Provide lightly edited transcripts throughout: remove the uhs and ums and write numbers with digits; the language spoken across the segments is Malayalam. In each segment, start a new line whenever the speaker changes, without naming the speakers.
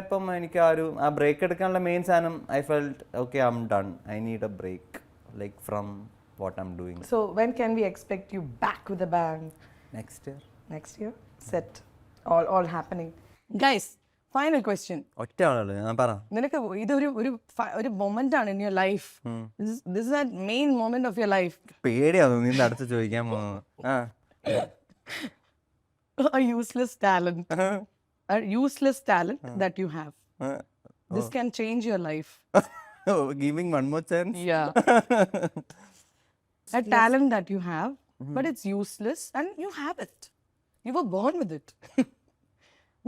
ആയപ്പം എനിക്ക് ആ ബ്രേക്ക് എടുക്കാനുള്ള മെയിൻ സാധനം I felt okay I am done, I need a break like from what I am doing.
So when can we expect you back with a bang?
Next year.
Next year? Set. All happening. Guys, final question.
ഒറ്റ ആളല്ലേ ഞാൻ പറ.
നിനക്ക് ഒരു മൊമെന്റ് ആണ് in your life. This is that main moment of your life.
പേടിയാവും നീ അടുത്ത് ചോദിക്കാൻ പോകുന്നത്.
A useless talent. A useless talent that you have. This can change your life.
Giving one more chance.
Yeah. A talent that you have, but it's useless and you have it. You were born with it.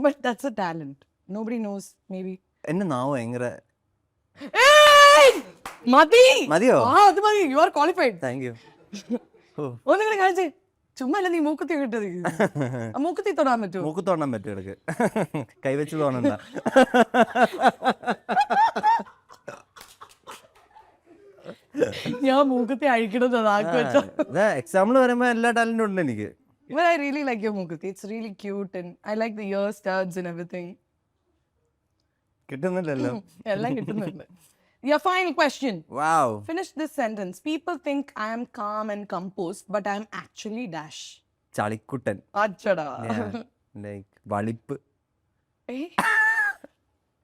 But that's a talent. Nobody knows, maybe.
എന്നെ നാവ് ഭയങ്കര.
മതി.
മതിയോ?
അത് മതി. You are qualified.
Thank you.
ഒന്നിങ്ങനെ കാണിച്ചേ. ചുമ്മാ അല്ല നീ മൂക്കുത്തി കിട്ടത്. മൂക്കുത്തി തൊടാൻ പറ്റുമോ?
മൂക്ക് തൊടാൻ പറ്റും ഇടയ്ക്ക്. കൈവച്ച് തോന്നണ്ട.
ഞാൻ മൂക്കുത്തി അഴിക്കണത് നാക്ക് വെച്ചോ.
എക്സാമ്പിൾ പറയുമ്പോ എല്ലാ ടാലന്റും ഉണ്ട് എനിക്ക്.
But I really like your Mookkuthi. It's really cute and I like the ear studs and everything.
കിട്ടുന്നില്ലല്ലോ.
എല്ലാം കിട്ടുന്നുണ്ട്. Your final question.
Wow.
Finish this sentence. People think I am calm and composed, but I am actually dash.
ചളിക്കുട്ടൻ.
അച്ചടാ.
ലൈക്ക് വളിപ്പ്.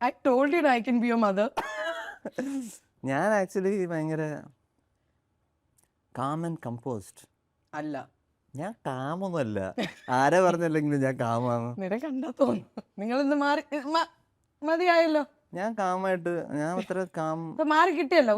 I told you I can be your mother.
ഞാൻ ആക്ച്വലി ഭയങ്കര കാം ആൻഡ് കമ്പോസ്ഡ്.
അല്ല.
ഞാൻ കാമൊന്നുമല്ല. ആരെ പറഞ്ഞല്ലെങ്കിലും ഞാൻ കാമാണ്.
നിന്നെ കണ്ടാ തോന്നുന്നു. നിങ്ങൾ ഇന്ന് മതിയായല്ലോ.
ഞാൻ കാമായിട്ട് ഞാൻ അത്ര കാം
മാറി കിട്ടിയല്ലോ.